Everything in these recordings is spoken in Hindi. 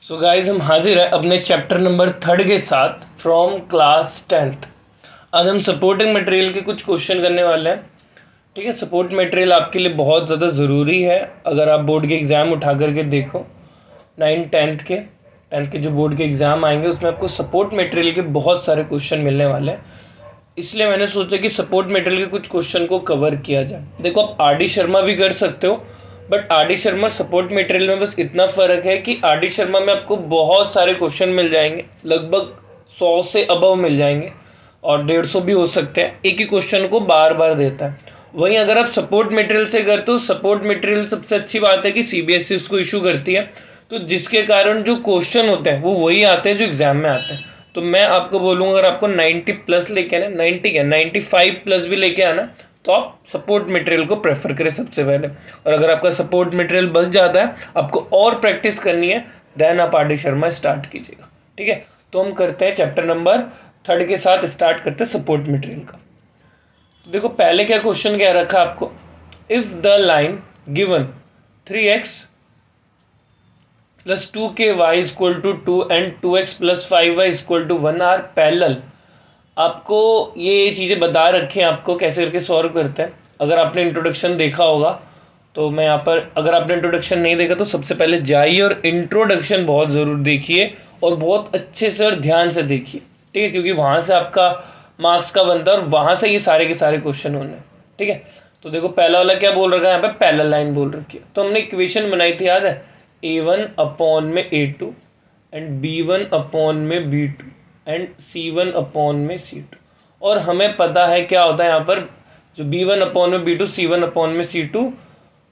सो गाइज हम हाजिर है अपने चैप्टर नंबर 3 के साथ फ्रॉम क्लास 10th। आज हम सपोर्टिंग मटेरियल के कुछ क्वेश्चन करने वाले हैं। ठीक है, सपोर्ट मटेरियल आपके लिए बहुत ज़्यादा ज़रूरी है। अगर आप बोर्ड के एग्ज़ाम उठा करके देखो 10th के जो बोर्ड के एग्ज़ाम आएंगे उसमें आपको सपोर्ट मटेरियल के बहुत सारे क्वेश्चन मिलने वाले हैं। इसलिए मैंने सोचा कि सपोर्ट मटेरियल के कुछ क्वेश्चन को कवर किया जाए। देखो, आप आर डी शर्मा भी कर सकते हो, but R D Sharma support material में बस इतना फ़र्क है कि आर डी शर्मा में आपको बहुत सारे क्वेश्चन मिल जाएंगे, लगभग 100 से अबव मिल जाएंगे और 150 भी हो सकते हैं। एक ही क्वेश्चन को बार बार देता है। वहीं अगर आप सपोर्ट मटेरियल से करते हो, सपोर्ट मटेरियल सबसे अच्छी बात है कि सीबीएसई उसको इशू करती है, तो जिसके कारण जो क्वेश्चन होते हैं वो वही आते हैं जो एग्जाम में आते हैं। तो मैं आपको बोलूँगा, अगर आपको 90 प्लस लेके आना, 90 क्या 95 प्लस भी लेके आना, तो आप सपोर्ट मटेरियल को प्रेफर करें सबसे पहले। और अगर आपका सपोर्ट मटेरियल बच जाता है, आपको और प्रैक्टिस करनी है, देन आप आर डी शर्मा स्टार्ट कीजिएगा। ठीक है, तो हम करते हैं चैप्टर नंबर 3 के साथ स्टार्ट करते हैं सपोर्ट मटेरियल का। तो देखो, पहले क्या क्वेश्चन क्या रखा आपको, if the line given 3x plus 2ky equal to 2 and 2x plus 5y equal to 1 are parallel. आपको ये चीज़ें बता रखी हैं आपको कैसे करके सॉल्व करते हैं। अगर आपने इंट्रोडक्शन देखा होगा तो मैं यहाँ पर, अगर आपने इंट्रोडक्शन नहीं देखा तो सबसे पहले जाइए और इंट्रोडक्शन बहुत ज़रूर देखिए और बहुत अच्छे से और ध्यान से देखिए। ठीक है, क्योंकि वहाँ से आपका मार्क्स का बनता है और वहाँ से ये सारे के सारे क्वेश्चन होने हैं। ठीक है, तो देखो पहला वाला क्या बोल रखा है, यहाँ पे पैरेलल लाइन बोल रखी है। तो हमने इक्वेशन बनाई थी, याद है, a1 अपॉन में a2 एंड b1 अपॉन में b2 एंड c1 अपॉन में c2। और हमें पता है क्या होता है यहाँ पर, जो b1 अपॉन में b2 c1 अपॉन में c2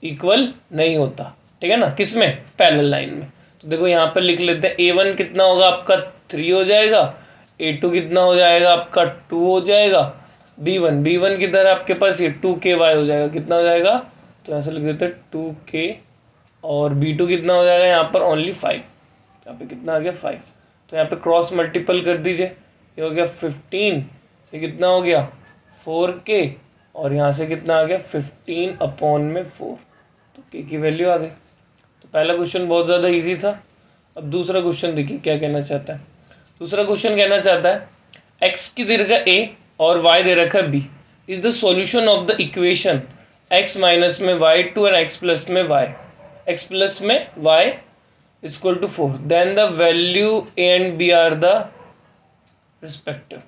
इक्वल नहीं होता। ठीक है ना, किसमें, पैरेलल लाइन में। तो देखो यहाँ पर लिख लेते हैं, a1 कितना होगा आपका 3 हो जाएगा, a2 कितना हो जाएगा आपका 2 हो जाएगा, b1 किधर आपके पास, ये 2ky हो जाएगा, कितना हो जाएगा, तो ऐसे लिख देते हैं 2k, और b2 कितना हो जाएगा यहाँ पर ओनली 5, यहाँ पे कितना आ गया 5। तो यहाँ पे क्रॉस मल्टीपल कर दीजिए, ये हो गया 15, ये कितना हो गया 4k, और यहाँ से कितना आ गया 15 अपॉन में 4, तो k की वैल्यू आ गई। तो पहला क्वेश्चन बहुत ज़्यादा इजी था। अब दूसरा क्वेश्चन देखिए क्या कहना चाहता है। दूसरा क्वेश्चन कहना चाहता है, x की दे रखा a और y दे रखा b is the solution of the equation x minus में y2 और x प्लस में y, x प्लस में y equal to 4, then the value a and b are the respective.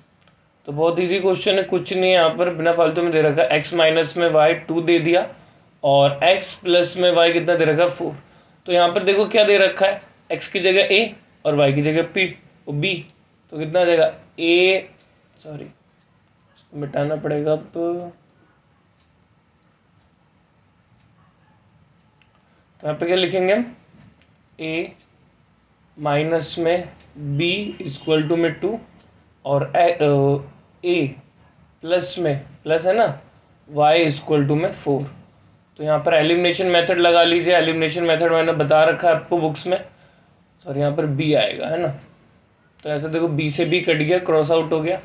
तो बहुत इजी क्वेश्चन है, कुछ नहीं है यहाँ पर, बिना फालतू में दे रखा है x माइनस में y 2 दे दिया और x प्लस में y कितना दे रखा है 4। तो यहाँ पर देखो क्या दे रखा है, x की जगह a और y की जगह b, तो कितना आ जाएगा a, सॉरी मिटाना पड़ेगा अब, तो यहाँ पे क्या लिखेंगे हम, a माइनस में b इक्वल टू में 2 और a प्लस में, प्लस है ना, y इक्वल टू में 4। तो यहाँ पर एलिमिनेशन मेथड लगा लीजिए। एलिमिनेशन मेथड मैंने बता रखा है आपको बुक्स में, सॉरी यहाँ पर b आएगा, है ना। तो ऐसे देखो b से b कट गया, क्रॉस आउट हो गया,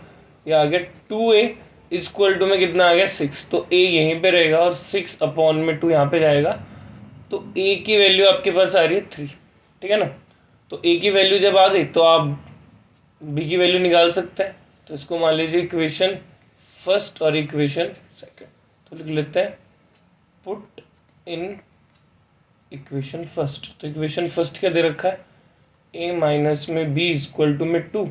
ये आ गया 2a इक्वल टू में कितना आ गया 6, तो a यहीं पे रहेगा और 6 अपॉन में 2 यहाँ पे जाएगा, तो a की वैल्यू आपके पास आ रही है 3। ठीक है ना, तो a की वैल्यू जब आ गई तो आप b की वैल्यू निकाल सकते हैं। तो इसको मान लीजिए इक्वेशन फर्स्ट और इक्वेशन सेकंड, तो लिख लेते हैं पुट इन इक्वेशन फर्स्ट। तो इक्वेशन फर्स्ट क्या दे रखा है, a माइनस में b इक्वल टू में 2,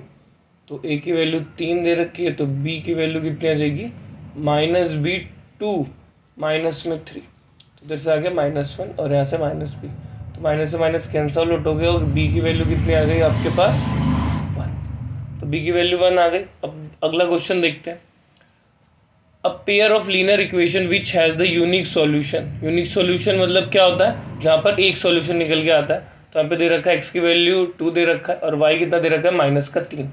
तो a की वैल्यू 3 दे रखी है, तो b की वैल्यू कितनी आ जाएगी, माइनस b 2 माइनस में 3, तो इधर से आ गया -1 और यहाँ से -b, तो माइनस से माइनस कैंसल आउट हो गया और b की वैल्यू कितनी आ गई आपके पास 1, तो b की वैल्यू 1 आ गई। अब अगला क्वेश्चन देखते हैं, a pair of linear equation which has the unique solution. Unique solution मतलब क्या होता है, जहाँ पर एक सॉल्यूशन निकल के आता है। तो यहाँ पे दे रखा है x की वैल्यू 2 दे रखा है और y कितना दे रखा है -3।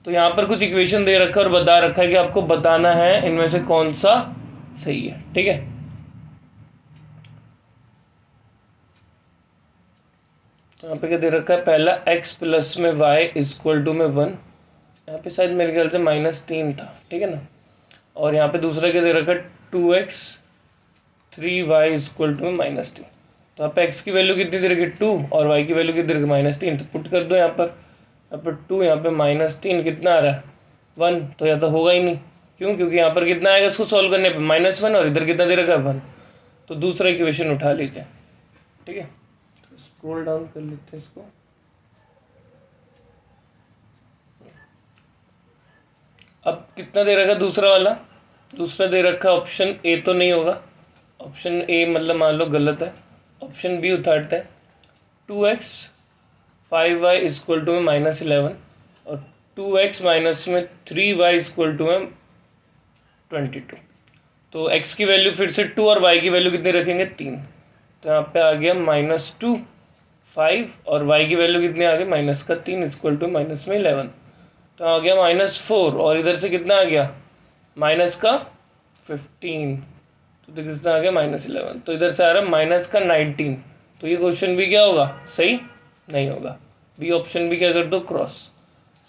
तो यहाँ पर कुछ इक्वेशन दे रखा है और बता रखा है कि आपको बताना है इनमें से कौन सा सही है। ठीक है, तो यहाँ पे क्या दे रखा है, पहला x प्लस में y इक्वल टू में 1, यहाँ पे शायद मेरे ख्याल से -3 था। ठीक है ना, और यहाँ पे दूसरा क्या दे रखा है 2x 3y इक्वल टू में -3। तो आप x की वैल्यू कितनी दे रखी 2 और y की वैल्यू कितनी रखी -3, तो पुट कर दो यहाँ पर 2, यहाँ पे -3 कितना आ रहा है 1, तो या तो होगा ही नहीं। क्यों? क्योंकि यहाँ पर कितना आएगा इसको सॉल्व करने पे -1 और इधर कितना दे रखा है 1, तो दूसरा इक्वेशन उठा लीजिए। ठीक है, तो स्क्रॉल डाउन कर लेते हैं इसको। अब कितना दे रखा दूसरा वाला? दूसरा दे रखा ऑप्शन ए तो नहीं होगा, ऑप्शन ए मतलब मान लो गलत है, ऑप्शन बी उठाते हैं। 2x 5y इक्वल टू में -11 और 2x माइनस में 3y इक्वल टू में 22। तो x की वैल्यू फिर से 2 और y की वैल्यू कितनी रखेंगे 3, तो यहाँ पे आ गया -2 5 और y की वैल्यू कितनी आ गई -3 इक्वल टू -11, तो आ गया -4 और इधर से कितना आ गया -15, तो कितना आ गया -11, तो इधर से आ रहा है -19। तो ये क्वेश्चन भी क्या होगा? सही नहीं होगा। बी ऑप्शन भी क्या कर दो क्रॉस।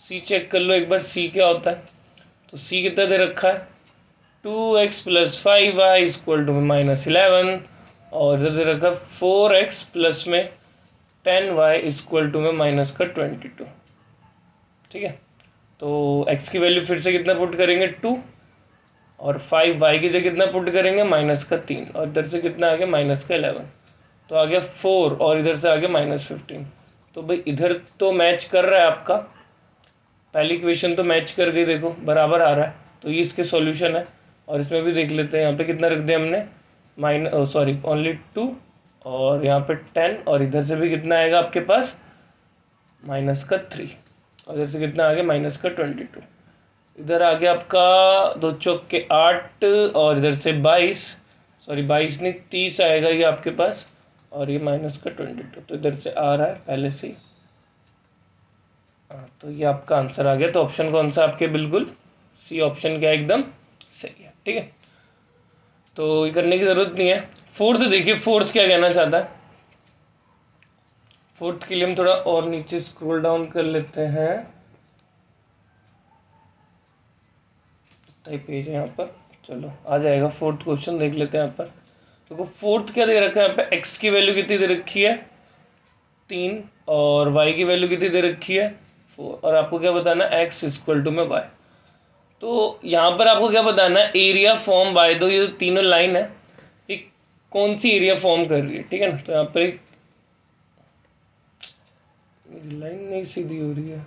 सी चेक कर लो एक बार, सी क्या होता है? तो सी कितना दे रखा है 2x + 5y इक्वल टू में -11 और इधर दे रखा है 4x प्लस में 10y इक्वल टू में -22। ठीक है, तो x की वैल्यू फिर से कितना पुट करेंगे 2 और 5y की जगह कितना पुट करेंगे -3 और इधर से कितना आ गया -11, तो आ गया 4 और इधर से आ गया -15। तो भाई इधर तो मैच कर रहा है आपका, पहली इक्वेशन तो मैच कर गई, देखो बराबर आ रहा है, तो ये इसके सॉल्यूशन है। और इसमें भी देख लेते हैं, यहाँ पे कितना रख दिया हमने ओनली 2 और यहाँ पे 10 और इधर से भी कितना आएगा आपके पास -3 और इधर से कितना आ गया -22। इधर आ गया आपका 2 चौक के 8 और इधर से 22 नहीं 30 आएगा ये आपके पास और ये -22, तो इधर से आ रहा है पहले से। तो ये आपका आंसर आ गया। तो ऑप्शन कौन सा आपके? बिल्कुल सी ऑप्शन क्या एकदम सही है। ठीक है, तो ये करने की जरूरत नहीं है। फोर्थ देखिए, फोर्थ क्या कहना चाहता है। फोर्थ के लिए हम थोड़ा और नीचे स्क्रॉल डाउन कर लेते हैं, पेज है यहाँ पर, चलो आ जाएगा फोर्थ क्वेश्चन, देख लेते हैं यहाँ पर। देखो फोर्थ क्या दे रखा है यहाँ पे, x की वैल्यू कितनी दे रखी है 3 और y की वैल्यू कितनी दे रखी है 4 और आपको क्या बताना है x इक्वल टू में y। तो यहाँ पर आपको क्या बताना है, एरिया फॉर्म बाय दो, ये तीनों लाइन है, एक कौन सी एरिया फॉर्म कर रही है। ठीक है ना, तो यहाँ पर एक लाइन नहीं सीधी हो रही है,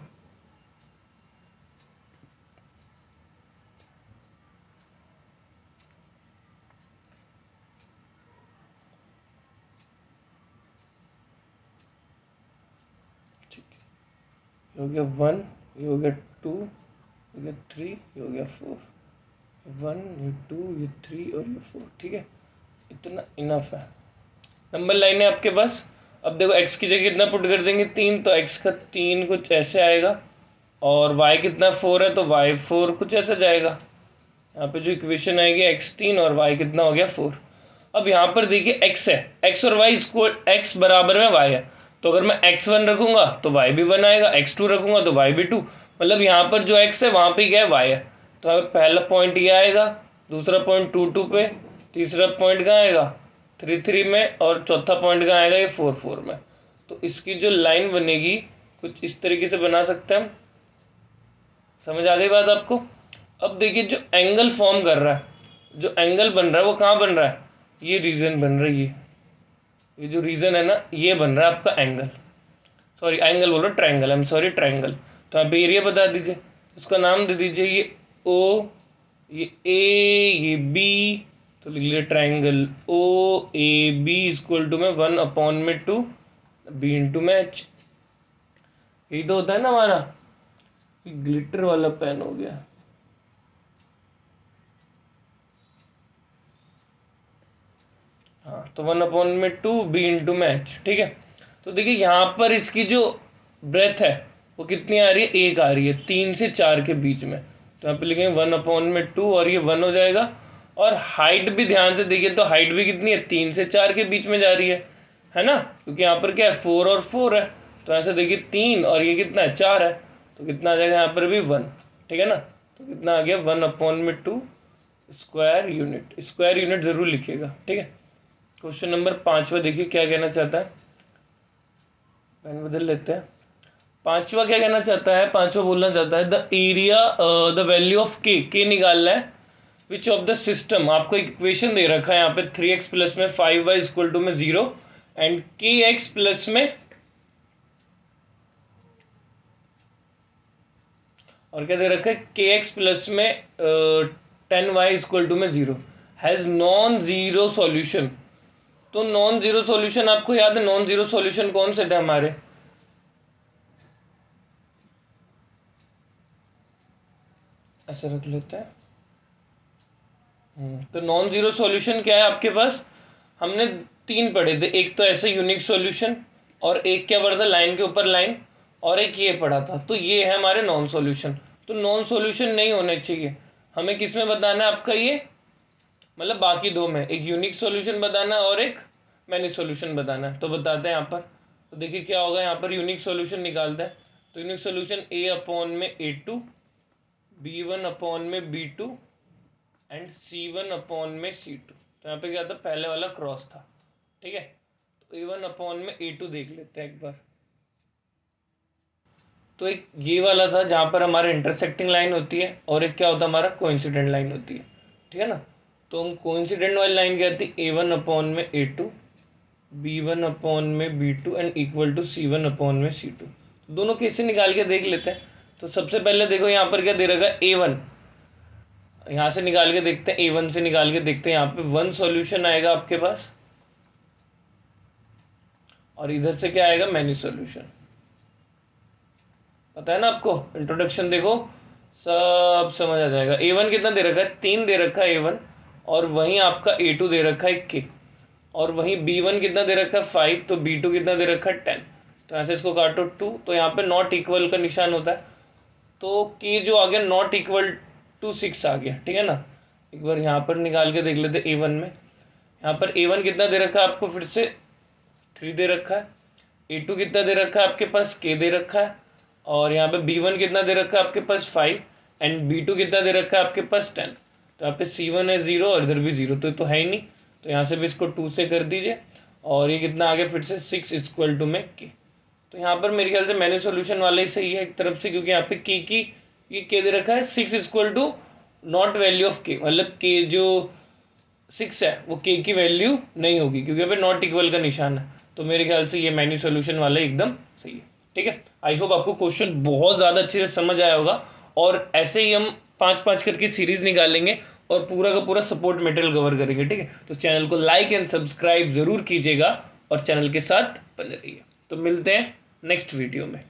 ये हो गया 1, ये हो गया 2, ये हो गया 3, ये हो गया 4, 1 ये 2 ये 3 और ये 4। ठीक है, इतना इनफ है। नंबर लाइन है आपके पास। अब देखो x की जगह कितना पुट कर देंगे 3, तो x का 3 कुछ ऐसे आएगा और y कितना 4 है तो y 4 कुछ ऐसा जाएगा। यहाँ पे जो इक्वेशन आएगी x 3 और y कितना हो गया 4। अब यहाँ पर देखिए x है, x और y x बराबर में y है, तो अगर मैं x1 रखूंगा तो y भी 1 आएगा, x2 रखूंगा तो y भी 2, मतलब यहाँ पर जो x है वहाँ पे क्या है y है। तो हमें पहला पॉइंट ये आएगा, दूसरा पॉइंट 2 2 पे, तीसरा पॉइंट कहाँ आएगा 3 3 में और चौथा पॉइंट कहाँ आएगा ये 4 4 में। तो इसकी जो लाइन बनेगी कुछ इस तरीके से बना सकते हैं हम। समझ आ गई बात आपको? अब देखिए जो एंगल फॉर्म कर रहा है, जो एंगल बन रहा है वो कहाँ बन रहा है, ये रीजन बन रही है, ये जो रीजन है ना ये बन रहा है आपका एंगल, सॉरी एंगल बोल रहा triangle, I am sorry triangle. तो आप एरिया बता दीजिए, इसका नाम दे दीजिए ये ओ, ये ए, ये बी, तो लिख लीजिए triangle O A B equal to में 1/2 बी इंटू में एच। यही तो होता है ना हमारा, ग्लिटर वाला पेन हो गया। हाँ, तो 1/2 बी इंटू में एच। ठीक है, तो देखिए यहाँ पर इसकी जो ब्रेथ है वो कितनी आ रही है, 1 आ रही है 3 से 4 के बीच में, तो यहाँ पे लिखेंगे 1/2 और ये 1 हो जाएगा। और हाइट भी ध्यान से देखिए, तो हाइट भी कितनी है 3 से 4 के बीच में जा रही है ना, क्योंकि यहाँ पर क्या है 4 और 4 है, तो ऐसे देखिए 3 और ये कितना है 4 है, तो कितना आ जाएगा यहाँ पर भी 1। ठीक है ना, तो कितना आ गया 1/2 स्क्वायर यूनिट, स्क्वायर यूनिट जरूर लिखिएगा। ठीक है, क्वेश्चन नंबर 5वां देखिए क्या कहना चाहता है, पेन बदल लेते हैं। 5वां क्या कहना चाहता है, 5वां बोलना चाहता है the area the value of के निकालना है विच ऑफ द सिस्टम। आपको इक्वेशन दे रखा है यहाँ पे 3x प्लस में 5y इक्वल टू में 0 एंड kx प्लस में, और क्या दे रखा है, kx प्लस में 10y इक्वल टू में 0 हैज नॉन जीरो सॉल्यूशन। तो नॉन जीरो सॉल्यूशन आपको याद है, नॉन जीरो सॉल्यूशन कौन से थे हमारे, ऐसे रख लेते हैं। तो नॉन जीरो सॉल्यूशन क्या है आपके पास, हमने 3 पढ़े थे, एक तो ऐसे यूनिक सॉल्यूशन, और एक क्या पढ़ा था, लाइन के ऊपर लाइन, और एक ये पढ़ा था। तो ये है हमारे नॉन सॉल्यूशन। तो नॉन सॉल्यूशन नहीं होने चाहिए, हमें किस में बताना है आपका ये, मतलब बाकी दो में, एक यूनिक सॉल्यूशन बताना है और एक मैनी सॉल्यूशन बताना है। तो बताते हैं यहाँ पर, तो देखिए क्या होगा, यहाँ पर यूनिक सॉल्यूशन निकालते हैं। तो unique solution a/a2, b1/b2 and c1/c2। तो यहाँ पे क्या था, पहले वाला क्रॉस था, ठीक है। तो a1/a2 देख लेते हैं एक बार। तो एक ये वाला था जहाँ पर हमारा इंटरसेक्टिंग लाइन होती है, और एक क्या होता है हमारा कोइंसिडेंट लाइन होती है, ठीक है ना। तो हम कोइंसिडेंट वाली लाइन क्या थी, a1/a2, b1/b2 and equal to c1/c2। दोनों केस से निकाल के देख लेते हैं। तो सबसे पहले देखो यहाँ पर क्या दे रखा है, a1, यहाँ से निकाल के देखते हैं, a1 से निकाल के देखते हैं। यहाँ पे 1 सॉल्यूशन आएगा आपके पास, और इधर से क्या आएगा, मैनी सॉल्यूशन। पता है ना आपको, इंट्रोडक्शन देखो सब समझ आ जाएगा। a1 कितना दे रखा है, 3 दे रखा है a1, और वहीं आपका a2 दे रखा है k, और वहीं b1 कितना दे रखा है 5, तो b2 कितना दे रखा है 10। तो ऐसे इसको काटो 2, तो यहाँ पे नॉट इक्वल का निशान होता है। तो k जो आ गया नॉट इक्वल टू 6 आ गया, ठीक है ना। एक बार यहाँ पर निकाल के देख लेते a1 में। यहाँ पर a1 कितना दे रखा है आपको, फिर से 3 दे रखा है, a2 कितना दे रखा है आपके पास, k दे रखा है, और यहाँ पे b1 कितना दे रखा है आपके पास 5, एंड b2 कितना दे रखा है आपके पास 10। तो यहाँ पे c1 है 0 और इधर भी 0, तो है ही नहीं। तो यहाँ से भी इसको 2 से कर दीजिए, और ये कितना आ गया फिर से 6 इक्वल टू में k। तो यहाँ पर मेरे ख्याल से मैंने सॉल्यूशन वाला ही सही है एक तरफ से, क्योंकि यहाँ पे k की ये k दे रखा है 6 equal to not value of k, मतलब k जो 6 है वो k की वैल्यू नहीं होगी, क्योंकि यहाँ पे नॉट इक्वल का निशान है। तो मेरे ख्याल से ये मैन्यू सॉल्यूशन वाला एकदम सही है, ठीक है। आई होप आपको क्वेश्चन बहुत ज़्यादा अच्छे से समझ आया होगा, और ऐसे ही हम 5-5 करके सीरीज निकालेंगे और पूरा का पूरा सपोर्ट मटेरियल कवर करेंगे, ठीक है। तो चैनल को लाइक एंड सब्सक्राइब जरूर कीजिएगा, और चैनल के साथ बने रहिए। तो मिलते हैं नेक्स्ट वीडियो में।